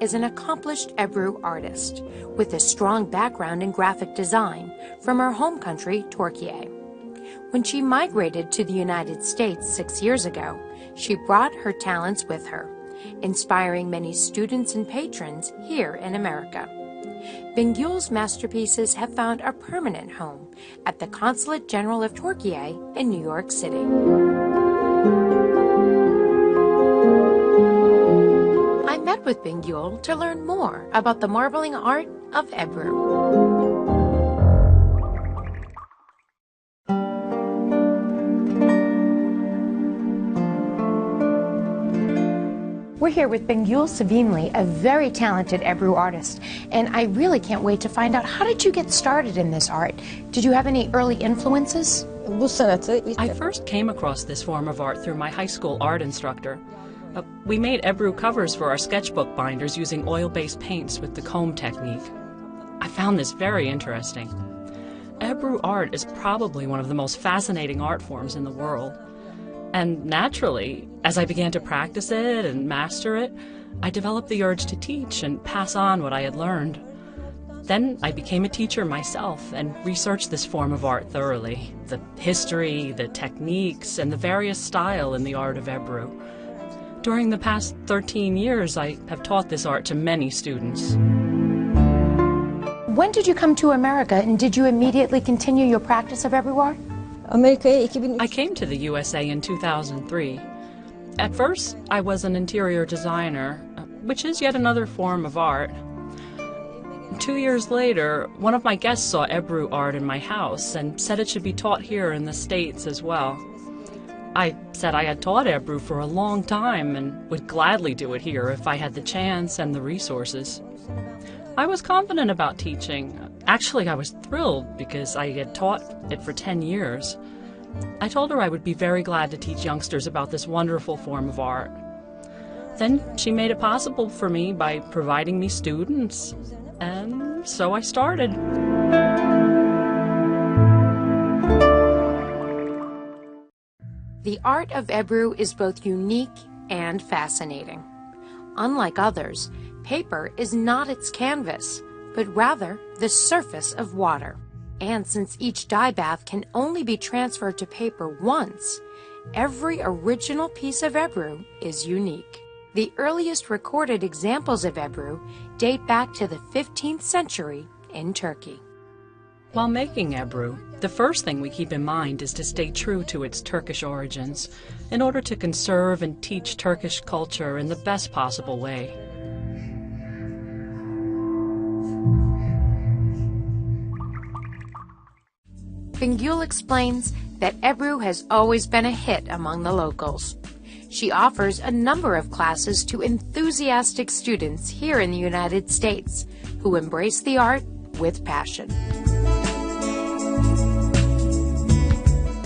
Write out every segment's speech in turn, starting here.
is an accomplished Ebru artist with a strong background in graphic design from her home country, Turkey. When she migrated to the United States 6 years ago, she brought her talents with her, inspiring many students and patrons here in America. Bingul's masterpieces have found a permanent home at the Consulate General of Turkey in New York City. I met with Bingul to learn more about the marbling art of Ebru. We're here with Bingul Sevimli, a very talented Ebru artist, and I really can't wait to find out, how did you get started in this art? Did you have any early influences? I first came across this form of art through my high school art instructor. We made Ebru covers for our sketchbook binders using oil-based paints with the comb technique. I found this very interesting. Ebru art is probably one of the most fascinating art forms in the world. And naturally, as I began to practice it and master it, I developed the urge to teach and pass on what I had learned. Then I became a teacher myself and researched this form of art thoroughly, the history, the techniques, and the various style in the art of Ebru. During the past 13 years, I have taught this art to many students. When did you come to America, and did you immediately continue your practice of Ebru art? I came to the USA in 2003. At first, I was an interior designer, which is yet another form of art. 2 years later, one of my guests saw Ebru art in my house and said it should be taught here in the States as well. I said I had taught Ebru for a long time and would gladly do it here if I had the chance and the resources. I was confident about teaching. Actually, I was thrilled because I had taught it for 10 years. I told her I would be very glad to teach youngsters about this wonderful form of art. Then she made it possible for me by providing me students, and so I started. The art of Ebru is both unique and fascinating. Unlike others, paper is not its canvas, but rather the surface of water. And since each dye bath can only be transferred to paper once, every original piece of Ebru is unique. The earliest recorded examples of Ebru date back to the 15th century in Turkey. While making Ebru, the first thing we keep in mind is to stay true to its Turkish origins in order to conserve and teach Turkish culture in the best possible way. Bingul explains that Ebru has always been a hit among the locals. She offers a number of classes to enthusiastic students here in the United States who embrace the art with passion.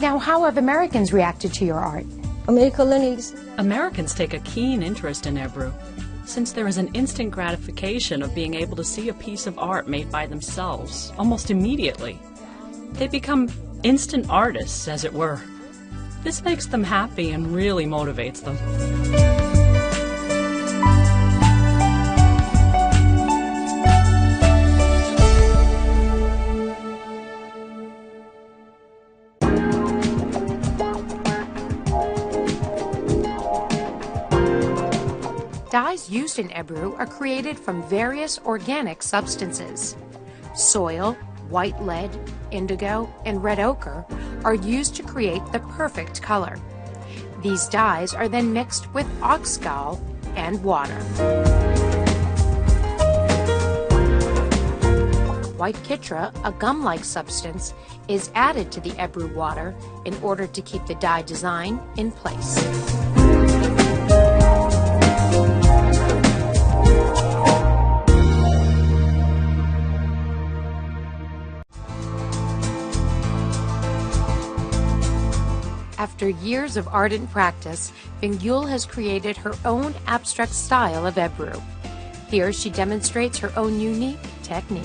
Now, how have Americans reacted to your art? Americans take a keen interest in Ebru, since there is an instant gratification of being able to see a piece of art made by themselves almost immediately. They become instant artists, as it were. This makes them happy and really motivates them. Dyes used in Ebru are created from various organic substances. Soil, white lead, indigo, and red ochre are used to create the perfect color. These dyes are then mixed with ox gall and water. White kitra, a gum-like substance, is added to the Ebru water in order to keep the dye design in place. After years of ardent practice, Bingul has created her own abstract style of Ebru. Here she demonstrates her own unique technique.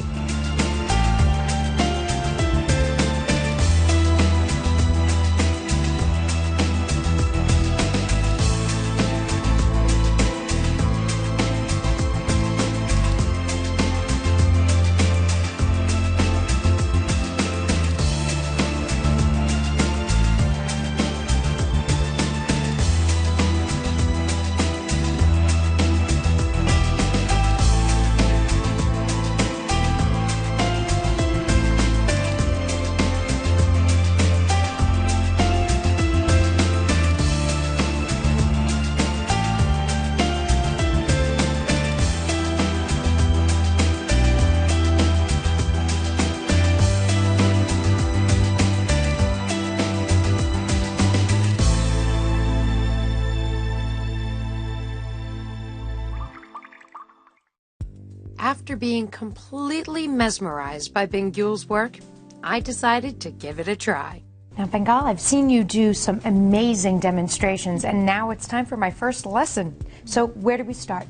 after being completely mesmerized by Bingul's work, I decided to give it a try. Now, Bengal, I've seen you do some amazing demonstrations, and now it's time for my first lesson. So, where do we start?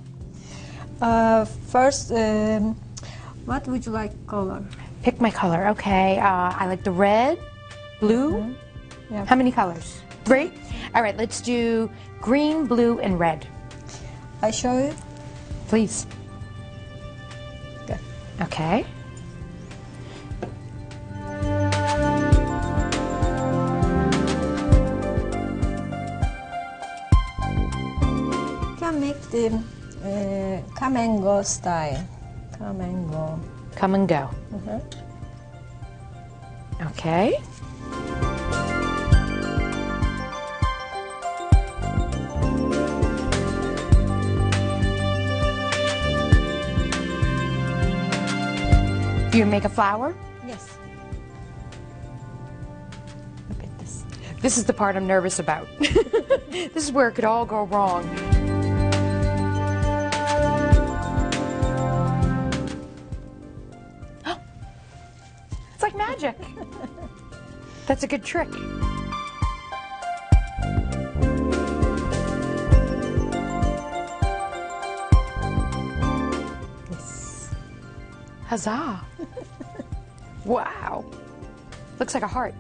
First, what would you like color? Pick my color. Okay, I like the red, blue. Yeah. How many colors? 3? All right, let's do green, blue, and red. I show you. Please. Good. Okay. You can make the come and go style. Come and go. Come and go. Okay. You make a flower? Yes. Look at this. This is the part I'm nervous about. This is where it could all go wrong. It's like magic. That's a good trick. Yes. Huzzah! Wow! Looks like a heart.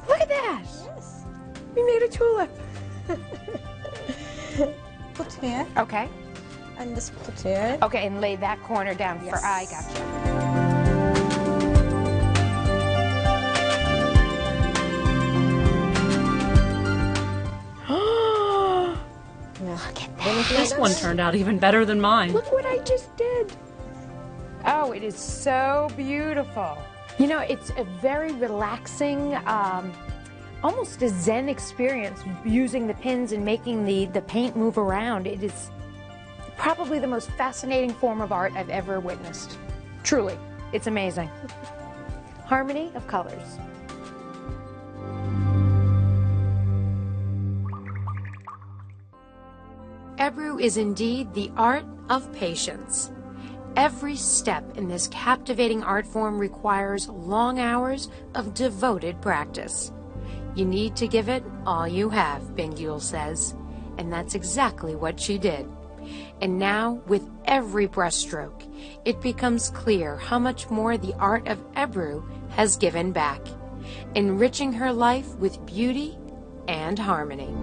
Look at that! Yes. We made a tulip. Put here Okay. and just put here. Okay, and lay that corner down for Yes. I gotcha. Look at that. This one turned out even better than mine. Look what I just did. Oh, it is so beautiful. You know, it's a very relaxing, almost a Zen experience using the pins and making the paint move around. It is probably the most fascinating form of art I've ever witnessed. Truly, it's amazing. Harmony of colors. Ebru is indeed the art of patience. Every step in this captivating art form requires long hours of devoted practice. You need to give it all you have, Bingul says, and that's exactly what she did. And now, with every brushstroke, it becomes clear how much more the art of Ebru has given back, enriching her life with beauty and harmony.